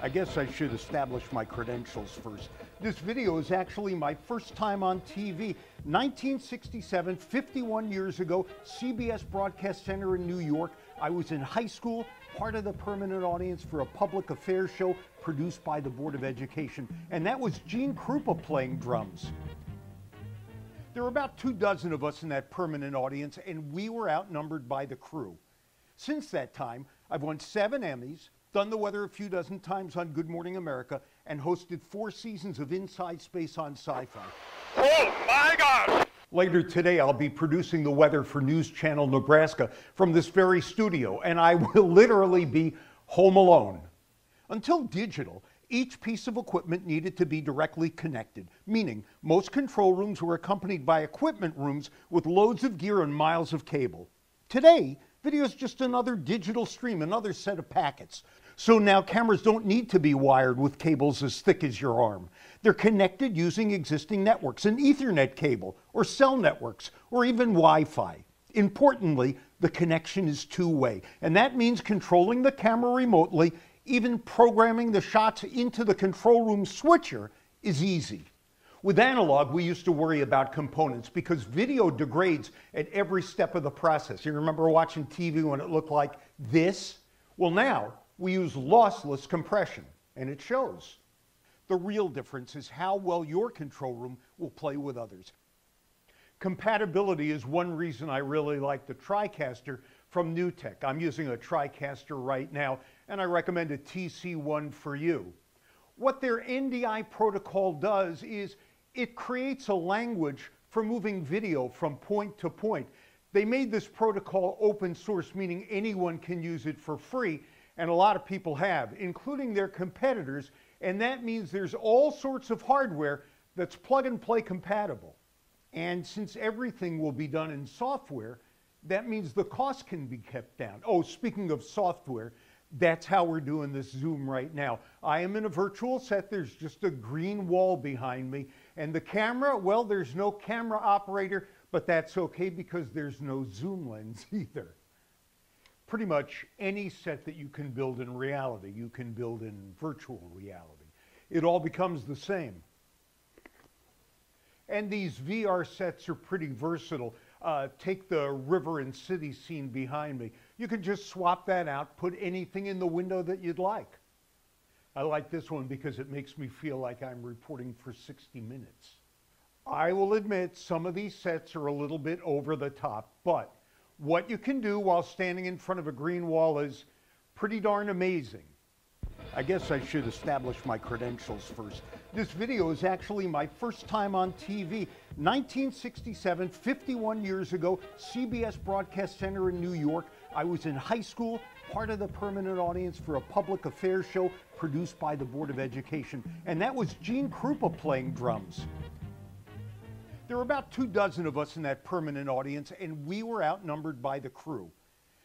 I guess I should establish my credentials first. This video is actually my first time on TV. 1967, 51 years ago, CBS Broadcast Center in New York. I was in high school, part of the permanent audience for a public affairs show produced by the Board of Education. And that was Gene Krupa playing drums. There were about 24 of us in that permanent audience, and we were outnumbered by the crew. Since that time, I've won 7 Emmys, done the weather a few dozen times on Good Morning America, and hosted 4 seasons of Inside Space on Sci-Fi. Oh my God! Later today, I'll be producing the weather for News Channel Nebraska from this very studio, and I will literally be home alone. Until digital, each piece of equipment needed to be directly connected, meaning most control rooms were accompanied by equipment rooms with loads of gear and miles of cable. Today, video is just another digital stream, another set of packets. So now cameras don't need to be wired with cables as thick as your arm. They're connected using existing networks, an Ethernet cable, or cell networks, or even Wi-Fi. Importantly, the connection is two-way, and that means controlling the camera remotely, even programming the shots into the control room switcher is easy. With analog, we used to worry about components because video degrades at every step of the process. You remember watching TV when it looked like this? Well, now we use lossless compression, and it shows. The real difference is how well your control room will play with others. Compatibility is one reason I really like the TriCaster from NewTek. I'm using a TriCaster right now, and I recommend a TC1 for you. What their NDI protocol does is it creates a language for moving video from point to point. They made this protocol open source, meaning anyone can use it for free, and a lot of people have, including their competitors, and that means there's all sorts of hardware that's plug-and-play compatible. And since everything will be done in software, that means the cost can be kept down. Oh, speaking of software, that's how we're doing this Zoom right now. I am in a virtual set. There's just a green wall behind me. And the camera, well, there's no camera operator, but that's okay because there's no zoom lens either. Pretty much any set that you can build in reality, you can build in virtual reality. It all becomes the same. And these VR sets are pretty versatile. Take the river and city scene behind me. You can just swap that out, put anything in the window that you'd like. I like this one because it makes me feel like I'm reporting for 60 Minutes. I will admit some of these sets are a little bit over the top, but what you can do while standing in front of a green wall is pretty darn amazing. I guess I should establish my credentials first. This video is actually my first time on TV. 1967, 51 years ago, CBS Broadcast Center in New York. I was in high school, part of the permanent audience for a public affairs show produced by the Board of Education. And that was Gene Krupa playing drums. There were about 24 of us in that permanent audience, and we were outnumbered by the crew.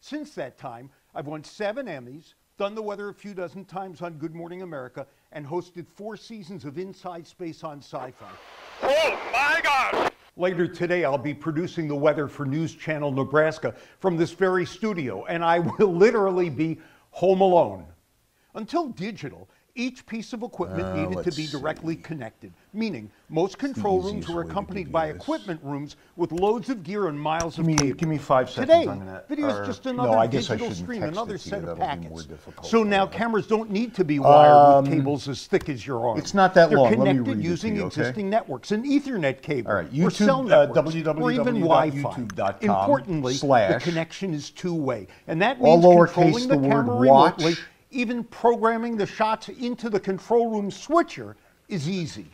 Since that time, I've won 7 Emmys, done the weather a few dozen times on Good Morning America, and hosted 4 seasons of Inside Space on Sci-Fi. Oh my God! Later today, I'll be producing the weather for News Channel Nebraska from this very studio, and I will literally be home alone. Until digital, each piece of equipment needed to be directly connected, meaning most control rooms were accompanied by equipment rooms with loads of gear and miles of cable. Give me 5 seconds. Today, video is just another digital stream, another set of packets. So now cameras don't need to be wired with cables as thick as your arm. It's not that long. They're Let me connected read it to using you, okay? existing networks, an Ethernet cable, All right, or cell YouTube, networks, or even Wi-Fi. Importantly, the connection is two-way, and that means controlling the camera remotely, even programming the shots into the control room switcher is easy.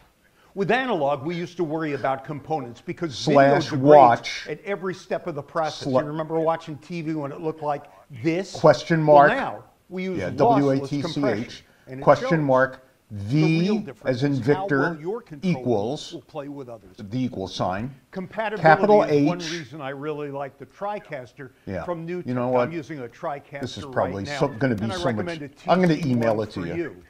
With analog, we used to worry about components because video degrades at every step of the process. You remember watching TV when it looked like this? Question mark. Well, now we use WATCH. compression, and it Question shows. mark. V as in is how Victor well your control equals will play with others. the equal sign. Compatibility Capital is one H. reason I really like the TriCaster from NewTek. You know what? I'm using a TriCaster This is probably right now, going to be and I so much. recommend a I'm going to TC1 email it to for you.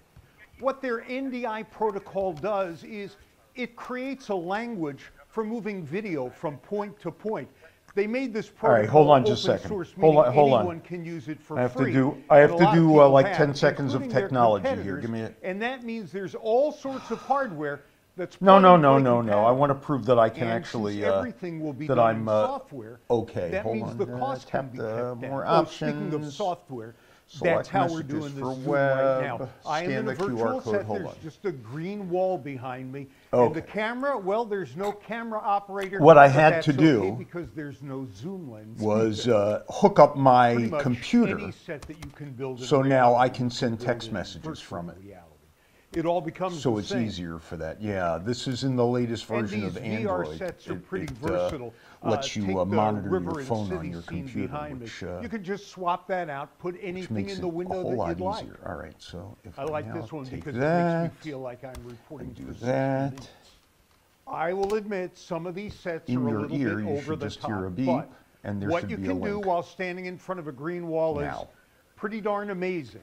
What their NDI protocol does is it creates a language for moving video from point to point. They made this All right, protocol hold on just a open second. source, Hold meaning on. anyone can use it for I have free. to do And a lot of people like have, 10 seconds of including their technology here. competitors, Give me a... And that means there's all sorts of hardware that's No. I compatible. want to prove that I can And actually, since everything will be that done I'm, in software, okay. that Hold means on. the cost can Tap be the kept down. more Oh, speaking of options. software, Select that's how we're messages doing this for Zoom web, right now. I am scan in the a QR virtual code. set. Hold There's on. just a green wall behind me. And Okay. the camera, well, there's no camera operator. What I but had that's to okay do because there's no zoom lens was either. hook up Pretty my much computer, any set that you can build in so now reality, I can you send build text in messages virtual from it. reality. It all becomes so the it's same. easier for that. Yeah, this is in the latest And version these of VR Android. sets are pretty it versatile. lets you Take the monitor river your and phone on city your scene computer, behind me. which You can just swap that out, put anything makes in it the a window whole that lot you'd like. easier. All right, so if I like now this one take because that, it makes me feel like I'm reporting do to the that. I will admit some of these sets In are a your little ear, bit you over should the just top, hear a beep, but and there what should you be a can do link. while standing in front of a green wall is Now. pretty darn amazing.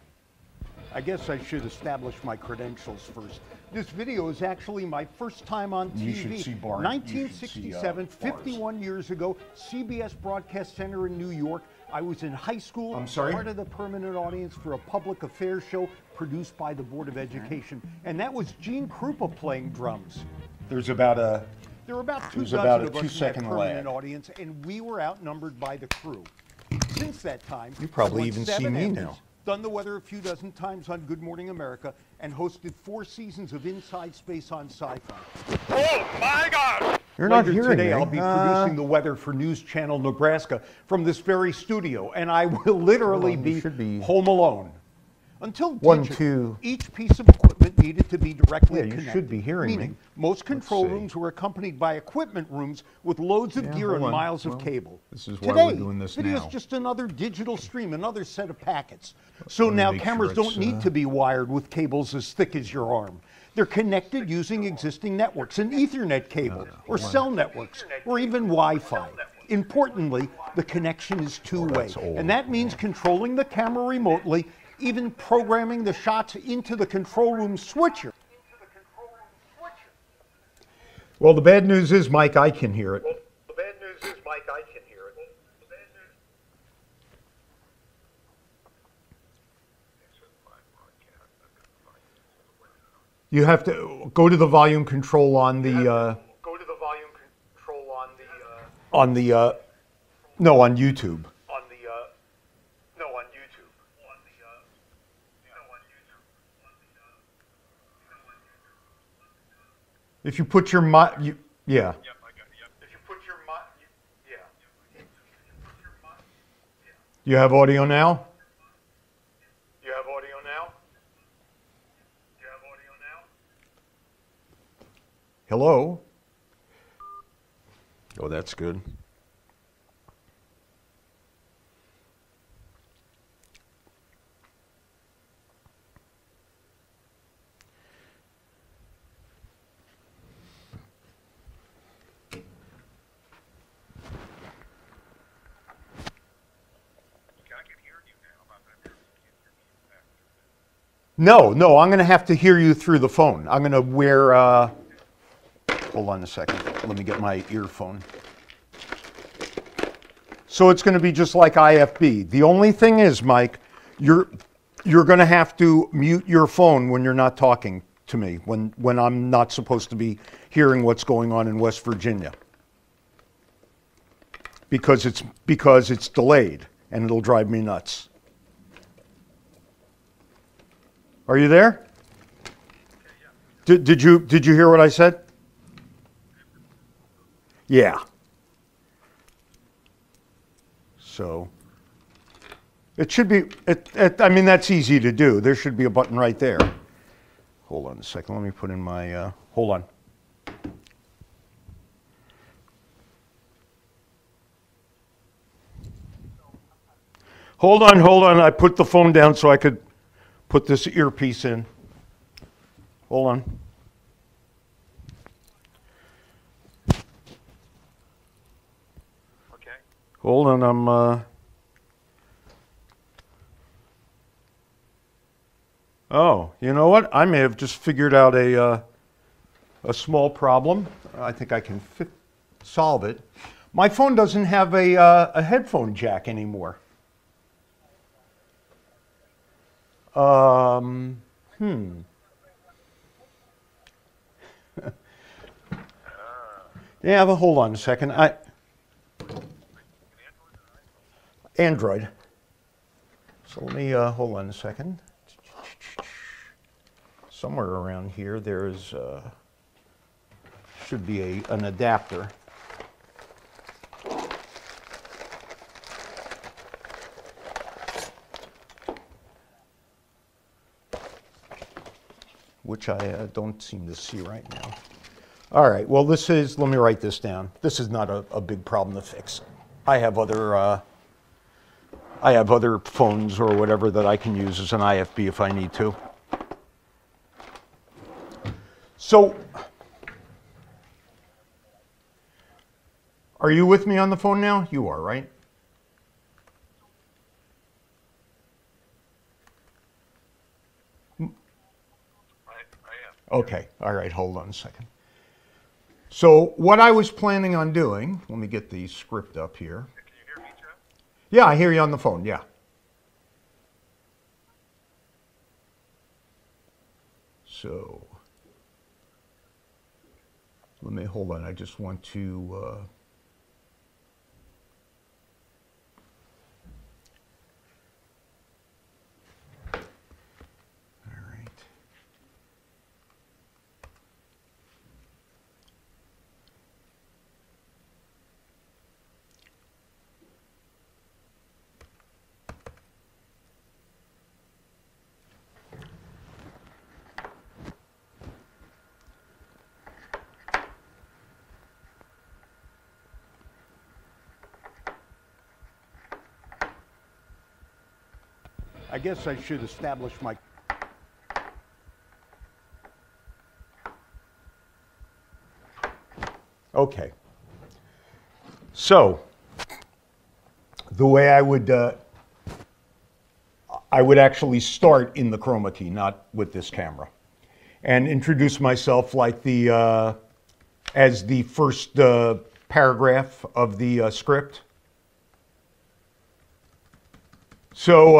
I guess I should establish my credentials first. This video is actually my first time on TV. You should see Bart. 1967, You should see, 51 years ago, CBS Broadcast Center in New York. I was in high school, I'm sorry? part of the permanent audience for a public affairs show produced by the Board of Education. And that was Gene Krupa playing drums. There's about a There were about two There's dozen about a of us in that 2-second permanent lag. audience, and we were outnumbered by the crew. Since that time, You probably I won even see 7 me Emmys, now. done the weather a few dozen times on Good Morning America, and hosted 4 seasons of Inside Space on Sci-Fi. Oh my gosh! You're not Later hearing today, me. I'll be producing the weather for News Channel Nebraska from this very studio, and I will literally Hold on, you be should be- home alone. Until One, digital, two. each piece of equipment needed to be directly Yeah, you connected. should be hearing me. Meaning, most control see. rooms were accompanied by equipment rooms with loads of Yeah, gear hold and on. miles Well, of cable. this is why Today, we're doing this video's now. just another digital stream, another set of packets. So Let me now make cameras sure don't it's, need to be wired with cables as thick as your arm. They're connected using existing networks, an Ethernet cable, or cell networks, or even Wi-Fi. Importantly, the connection is two-way, that's old. and that means controlling the camera remotely, even programming the shots into the control room switcher. Well, the bad news is, Mike, I can hear it. The bad news is, Mike, I can hear it. The bad news. You have to go to the volume control on the Go to the volume control on the on the no, on YouTube. on the no on YouTube. On the no on YouTube. If you put your yeah. Yep, I got it. Yep. If you put your yeah. You have audio now? You have audio now? You have audio now? Hello? Oh, that's good. No, I'm going to have to hear you through the phone. I'm going to wear, hold on a second. Let me get my earphone. So it's going to be just like IFB. The only thing is, Mike, you're going to have to mute your phone when you're not talking to me, when I'm not supposed to be hearing what's going on in West Virginia. Because it's delayed, and it'll drive me nuts. Are you there? Did you hear what I said? Yeah. So it should be. I mean, that's easy to do. There should be a button right there. Hold on a second. Let me put in my. Hold on. Hold on. I put the phone down so I could put this earpiece in. Hold on. Okay. Hold on, Oh, you know what? I may have just figured out a small problem. I think I can solve it. My phone doesn't have a headphone jack anymore. Yeah, but hold on a second. Android. So let me hold on a second. Somewhere around here, there's should be an adapter. Which I don't seem to see right now. All right, well this is, let me write this down. This is not a big problem to fix. I have other phones or whatever that I can use as an IFB if I need to. So, are you with me on the phone now? You are, right? I am. Okay, all right, hold on a second. So what I was planning on doing, let me get the script up here. Can you hear me, Geoff? Yeah, I hear you on the phone, yeah. So, let me, hold on, I just want to, all right. I guess I should establish my... Okay. So, the way I would actually start in the chroma key, not with this camera, and introduce myself like the, as the first paragraph of the script. So,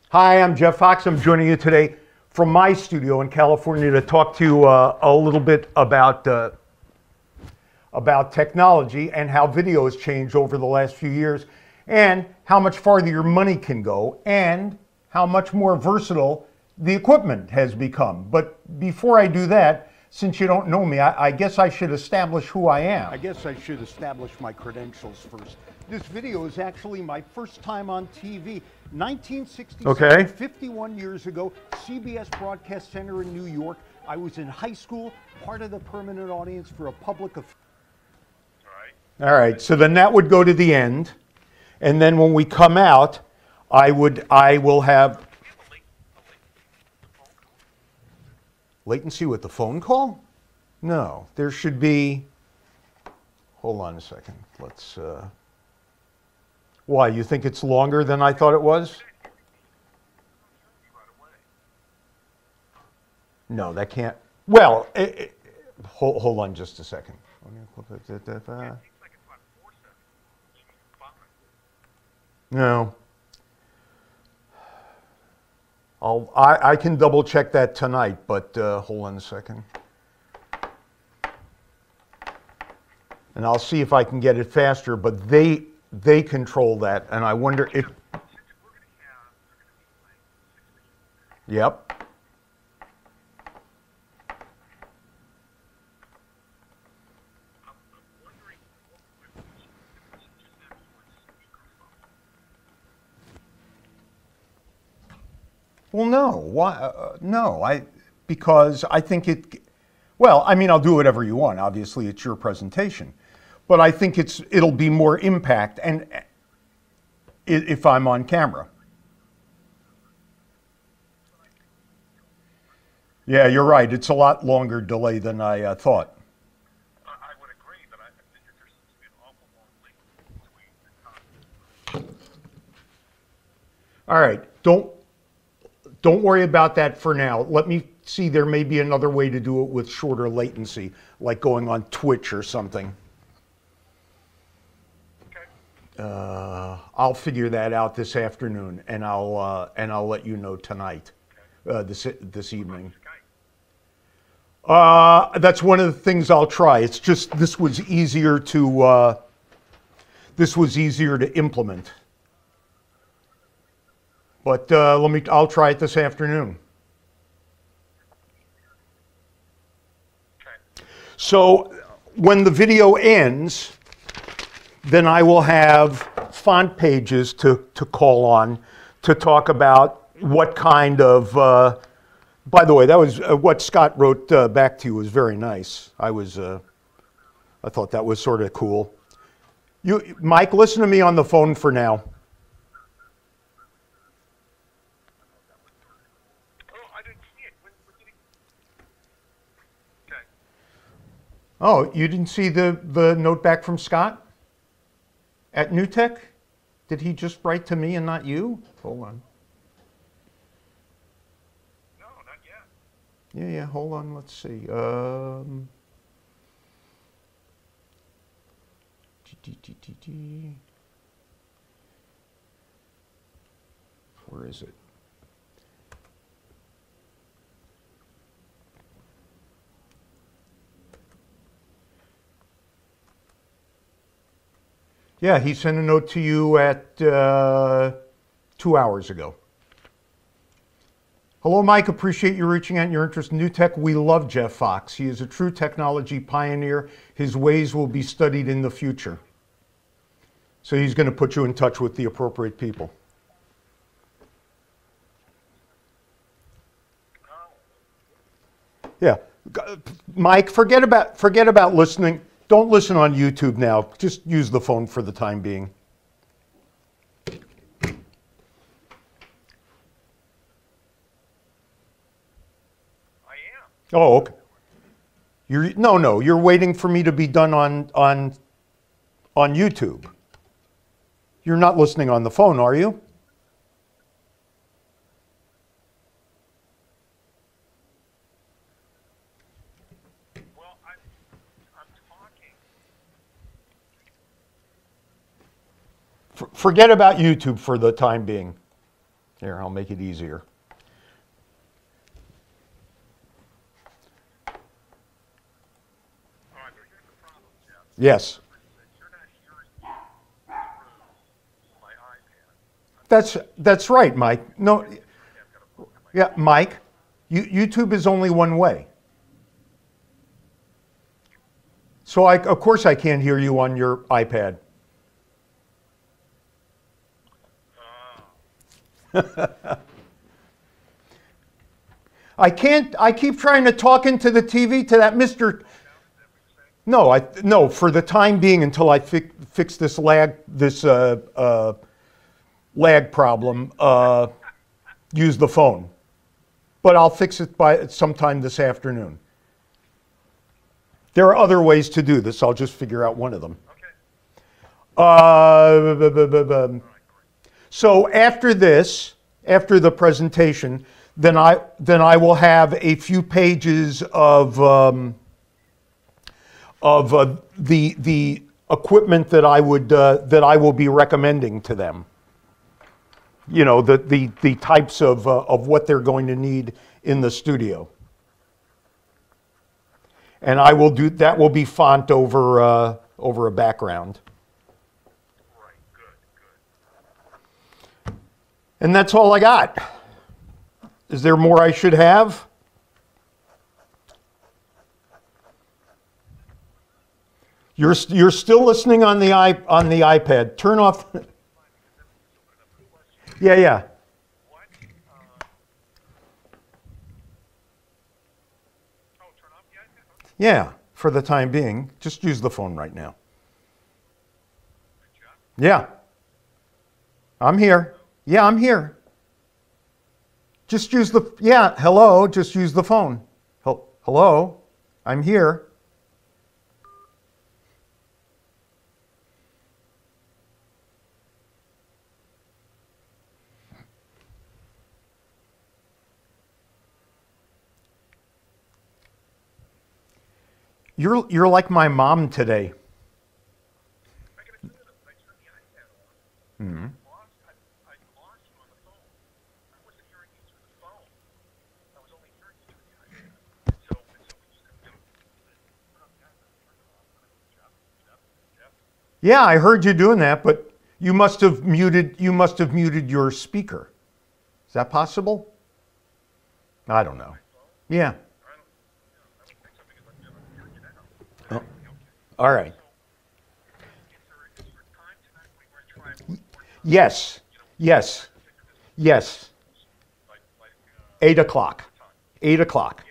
hi, I'm Geoff Fox. I'm joining you today from my studio in California to talk to you a little bit about technology and how video has changed over the last few years, and how much farther your money can go, and how much more versatile the equipment has become. But before I do that, since you don't know me, I guess I should establish who I am. I guess I should establish my credentials first. This video is actually my first time on TV. 1967, Okay. 51 years ago, CBS Broadcast Center in New York. I was in high school, part of the permanent audience for a public All right. All right, so then that would go to the end. And then when we come out, I will have latency with the phone call? No, there should be, hold on a second. Let's, why, you think it's longer than I thought it was? No, that can't, well, hold on just a second. No. I can double check that tonight, but hold on a second. And I'll see if I can get it faster, but they control that, and I wonder if... Yep. Well, no. Why? No, because I think it. Well, I mean, I'll do whatever you want. Obviously, it's your presentation, but I think it'll be more impact, and if I'm on camera. Yeah, you're right. It's a lot longer delay than I thought. I would agree, but I think that there seems to be an awful long link between the time. All right, don't worry about that for now. Let me see, there may be another way to do it with shorter latency, like going on Twitch or something. I'll figure that out this afternoon, and I'll let you know tonight, this evening. That's one of the things I'll try. It's just this was easier to implement. But I'll try it this afternoon. So when the video ends, then I will have font pages to call on to talk about what kind of, by the way, that was what Scott wrote back to you was very nice. I thought that was sort of cool. Mike, listen to me on the phone for now. Oh, you didn't see the note back from Scott at New Tech? Did he just write to me and not you? Hold on. No, not yet. Yeah, hold on, let's see. Where is it? Yeah, he sent a note to you at 2 hours ago. Hello, Mike. Appreciate you reaching out and your interest in new tech. We love Geoff Fox. He is a true technology pioneer. His ways will be studied in the future. So he's going to put you in touch with the appropriate people. Yeah, Mike. Forget about listening. Don't listen on YouTube now. Just use the phone for the time being. I am. Oh, okay. You're waiting for me to be done on YouTube. You're not listening on the phone, are you? Well, I'm talking. Forget about YouTube for the time being. Here, I'll make it easier. All right, but here's the problem, Geoff. Yes. You're not hearing through my iPad. That's right, Mike. No, yeah, Mike, YouTube is only one way. So of course I can't hear you on your iPad. I can't. I keep trying to talk into the TV to that Mr. No, for the time being until I fix this lag problem, use the phone. But I'll fix it by sometime this afternoon. There are other ways to do this. I'll just figure out one of them. Okay. So after this, after the presentation, then I will have a few pages of the equipment that I will be recommending to them. You know, the types of what they're going to need in the studio. And I will do that. Will be font over a background. Right. Good. And that's all I got. Is there more I should have? You're still listening on the iPad. Turn off. Yeah. What? Turn off the iPad? Okay. Yeah, for the time being. Just use the phone right now. Good job. Yeah. I'm here. Yeah, I'm here. Just use hello, just use the phone. Hello, I'm here. You're like my mom today. I gotta do it. I turn the iPad Yeah, I heard you doing that, but you must have muted your speaker. Is that possible? I don't know. Yeah. Oh, all right. Yes. Yes. Yes. 8 o'clock. 8 o'clock.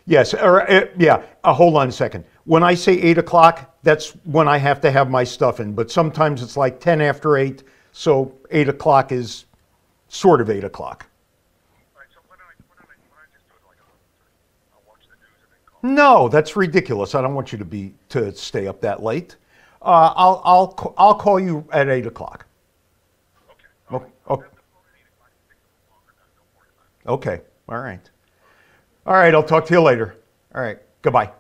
Yes. Or, yeah. Hold on a second. When I say 8 o'clock, that's when I have to have my stuff in. But sometimes it's like 10 after 8. So 8 o'clock is sort of 8 o'clock. No, that's ridiculous. I don't want you to stay up that late. I'll call you at 8 o'clock. Okay. Okay. All right. All right. I'll talk to you later. All right. Goodbye.